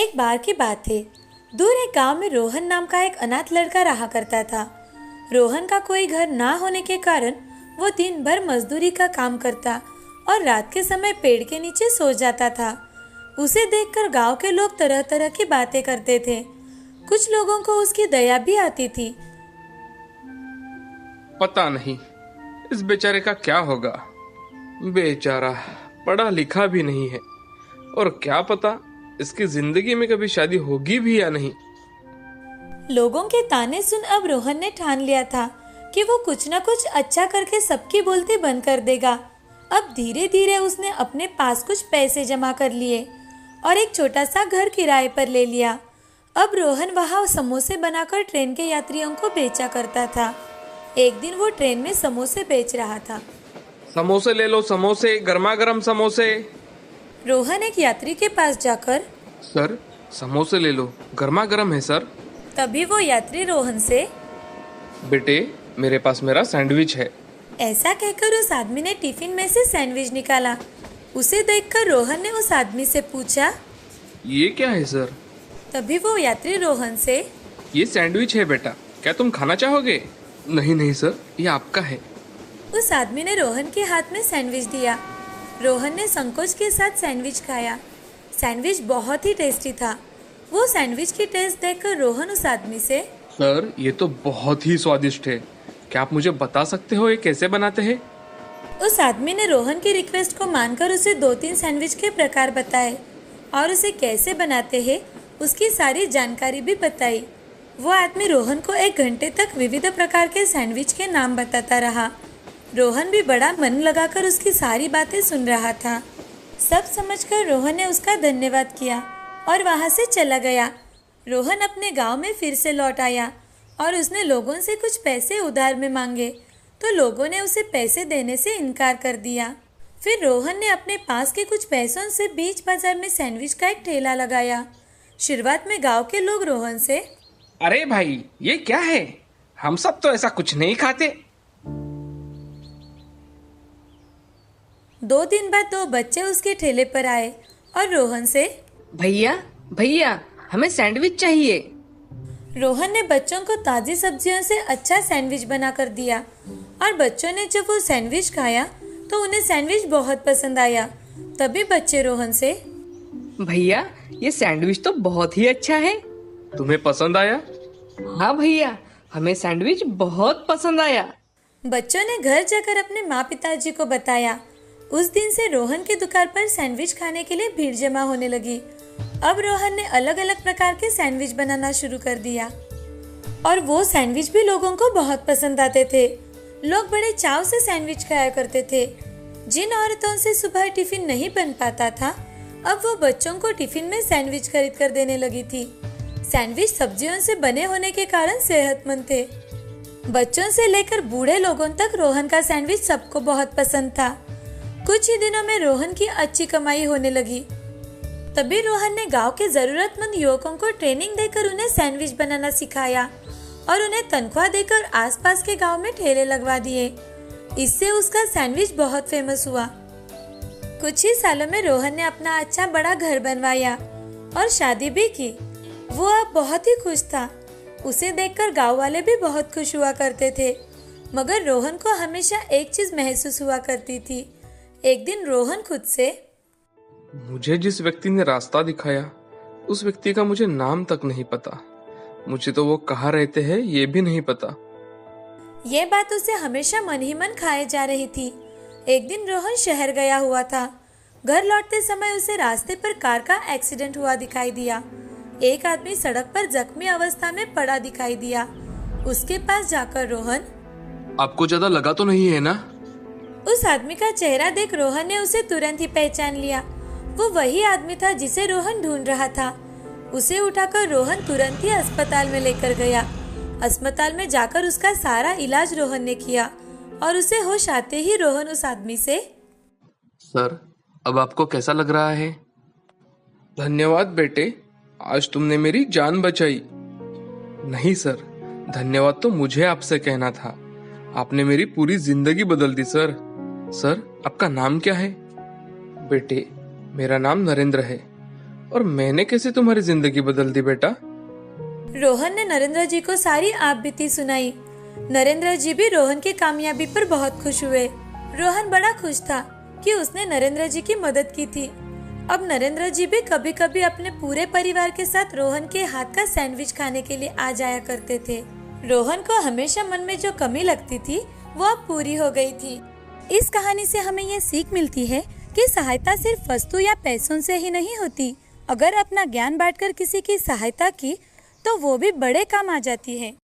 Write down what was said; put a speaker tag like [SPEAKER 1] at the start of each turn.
[SPEAKER 1] एक बार की बात है। दूर एक गांव में रोहन नाम का एक अनाथ लड़का रहा करता था। रोहन का कोई घर ना होने के कारण वो दिन भर मजदूरी का काम करता और रात के समय पेड़ के नीचे सो जाता था। उसे देखकर गांव के लोग तरह तरह की बातें करते थे। कुछ लोगों को उसकी दया भी आती थी।
[SPEAKER 2] पता नहीं इस बेचारे का क्या होगा। बेचारा पढ़ा लिखा भी नहीं है और क्या पता इसकी जिंदगी में कभी शादी होगी भी या नहीं।
[SPEAKER 1] लोगों के ताने सुन अब रोहन ने ठान लिया था कि वो कुछ न कुछ अच्छा करके सबकी बोलती बंद कर देगा। अब धीरे धीरे उसने अपने पास कुछ पैसे जमा कर लिए और एक छोटा सा घर किराए पर ले लिया। अब रोहन वहाँ समोसे बनाकर ट्रेन के यात्रियों को बेचा करता था। एक दिन वो ट्रेन में समोसे बेच रहा था।
[SPEAKER 2] समोसे ले लो, समोसे, गर्मा गर्म समोसे।
[SPEAKER 1] रोहन एक यात्री के पास जाकर,
[SPEAKER 2] सर समोसे ले लो, गर्मा गर्म है सर।
[SPEAKER 1] तभी वो यात्री रोहन से,
[SPEAKER 2] बेटे मेरे पास मेरा सैंडविच है।
[SPEAKER 1] ऐसा कहकर उस आदमी ने टिफिन में से सैंडविच निकाला। उसे देखकर रोहन ने उस आदमी से पूछा,
[SPEAKER 2] ये क्या है सर?
[SPEAKER 1] तभी वो यात्री रोहन से,
[SPEAKER 2] ये सैंडविच है बेटा, क्या तुम खाना चाहोगे? नहीं नहीं सर, ये आपका है।
[SPEAKER 1] उस आदमी ने रोहन के हाथ में सैंडविच दिया। रोहन ने संकोच के साथ सैंडविच खाया। सैंडविच बहुत ही टेस्टी था। वो सैंडविच की टेस्ट देखकर रोहन उस आदमी से,
[SPEAKER 2] सर ये तो बहुत ही स्वादिष्ट है, क्या आप मुझे बता सकते हो ये कैसे बनाते हैं?
[SPEAKER 1] उस आदमी ने रोहन की रिक्वेस्ट को मानकर उसे 2-3 सैंडविच के प्रकार बताए और उसे कैसे बनाते हैं उसकी सारी जानकारी भी बताई। वो आदमी रोहन को 1 घंटे तक विविध प्रकार के सैंडविच के नाम बताता रहा। रोहन भी बड़ा मन लगाकर उसकी सारी बातें सुन रहा था। सब समझकर रोहन ने उसका धन्यवाद किया और वहाँ से चला गया। रोहन अपने गांव में फिर से लौट आया और उसने लोगों से कुछ पैसे उधार में मांगे तो लोगों ने उसे पैसे देने से इनकार कर दिया। फिर रोहन ने अपने पास के कुछ पैसों से बीच बाजार में सैंडविच का एक ठेला लगाया। शुरुआत में गांव के लोग रोहन से,
[SPEAKER 2] अरे भाई ये क्या है, हम सब तो ऐसा कुछ नहीं खाते।
[SPEAKER 1] 2 दिन बाद 2 बच्चे उसके ठेले पर आए और रोहन से,
[SPEAKER 3] भैया भैया हमें सैंडविच चाहिए।
[SPEAKER 1] रोहन ने बच्चों को ताज़ी सब्जियों से अच्छा सैंडविच बना कर दिया और बच्चों ने जब वो सैंडविच खाया तो उन्हें सैंडविच बहुत पसंद आया। तभी बच्चे रोहन से,
[SPEAKER 3] भैया ये सैंडविच तो बहुत ही अच्छा है।
[SPEAKER 2] तुम्हें पसंद आया?
[SPEAKER 3] हाँ भैया, हमें सैंडविच बहुत पसंद आया।
[SPEAKER 1] बच्चों ने घर जाकर अपने माँ पिताजी को बताया। उस दिन से रोहन की दुकान पर सैंडविच खाने के लिए भीड़ जमा होने लगी। अब रोहन ने अलग अलग प्रकार के सैंडविच बनाना शुरू कर दिया और वो सैंडविच भी लोगों को बहुत पसंद आते थे। लोग बड़े चाव से सैंडविच खाया करते थे। जिन औरतों से सुबह टिफिन नहीं बन पाता था, अब वो बच्चों को टिफिन में सैंडविच खरीद कर देने लगी थी। सैंडविच सब्जियों से बने होने के कारण सेहतमंद थे। बच्चों से लेकर बूढ़े लोगों तक रोहन का सैंडविच सबको बहुत पसंद था। कुछ ही दिनों में रोहन की अच्छी कमाई होने लगी। तभी रोहन ने गांव के जरूरतमंद युवकों को ट्रेनिंग देकर उन्हें सैंडविच बनाना सिखाया और उन्हें तनख्वाह देकर आसपास के गांव में ठेले लगवा दिए। इससे उसका सैंडविच बहुत फेमस हुआ। कुछ ही सालों में रोहन ने अपना अच्छा बड़ा घर बनवाया और शादी भी की। वो अब बहुत ही खुश था। उसे देखकर गांव वाले भी बहुत खुश हुआ करते थे। मगर रोहन को हमेशा एक चीज महसूस हुआ करती थी। एक दिन रोहन खुद से,
[SPEAKER 2] मुझे जिस व्यक्ति ने रास्ता दिखाया उस व्यक्ति का मुझे नाम तक नहीं पता। मुझे तो वो कहाँ रहते हैं ये भी नहीं पता।
[SPEAKER 1] ये बात उसे हमेशा मन ही मन खाए जा रही थी। एक दिन रोहन शहर गया हुआ था। घर लौटते समय उसे रास्ते पर कार का एक्सीडेंट हुआ दिखाई दिया। एक आदमी सड़क पर जख्मी अवस्था में पड़ा दिखाई दिया। उसके पास जाकर रोहन,
[SPEAKER 2] आपको ज्यादा लगा तो नहीं है ना?
[SPEAKER 1] उस आदमी का चेहरा देख रोहन ने उसे तुरंत ही पहचान लिया। वो वही आदमी था जिसे रोहन ढूंढ रहा था। उसे उठाकर रोहन तुरंत ही अस्पताल में लेकर गया। अस्पताल में जाकर उसका सारा इलाज रोहन ने किया और उसे होश आते ही रोहन उस आदमी से,
[SPEAKER 2] सर अब आपको कैसा लग रहा है? धन्यवाद बेटे, आज तुमने मेरी जान बचाई। नहीं सर, धन्यवाद तो मुझे आपसे कहना था। आपने मेरी पूरी जिंदगी बदल दी सर। सर आपका नाम क्या है? बेटे मेरा नाम नरेंद्र है। और मैंने कैसे तुम्हारी जिंदगी बदल दी बेटा?
[SPEAKER 1] रोहन ने नरेंद्र जी को सारी आप बीती सुनाई। नरेंद्र जी भी रोहन की कामयाबी पर बहुत खुश हुए। रोहन बड़ा खुश था कि उसने नरेंद्र जी की मदद की थी। अब नरेंद्र जी भी कभी कभी अपने पूरे परिवार के साथ रोहन के हाथ का सैंडविच खाने के लिए आ जाया करते थे। रोहन को हमेशा मन में जो कमी लगती थी वो अब पूरी हो गई थी। इस कहानी से हमें ये सीख मिलती है कि सहायता सिर्फ वस्तु या पैसों से ही नहीं होती। अगर अपना ज्ञान बांटकर किसी की सहायता की तो वो भी बड़े काम आ जाती है।